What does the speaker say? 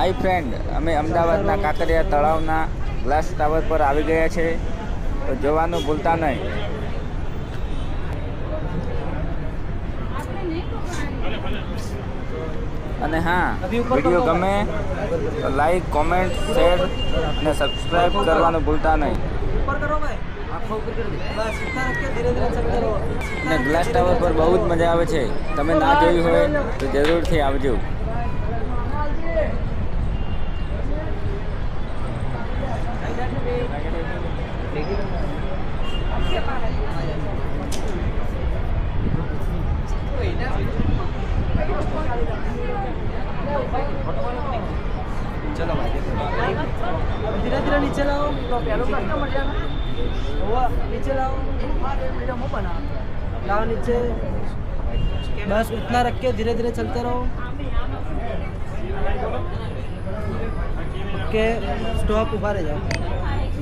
હાય friend, અમે અમદાવાદના કાંકરિયા તળાવના ગ્લાસ ટાવર પર આવી ગયા છે, તો જોવાનું ભૂલતા નહીં. અને હા, વિડીયો ગમે તો લાઈક, કોમેન્ટ, શેર અને સબસ્ક્રાઈબ કરવાનું ભૂલતા નહીં. અને ગ્લાસ ટાવર પર બહુ જ મજા આવે છે. તમે ના જોયું હોય તો જરૂરથી આવજો. चलो भाई धीरे धीरे नीचे लाओ. नीचे लाओ लाओ नीचे. बस उतना रख के धीरे धीरे चलते रहो. ओके स्टॉप, ऊपर रह जाओ.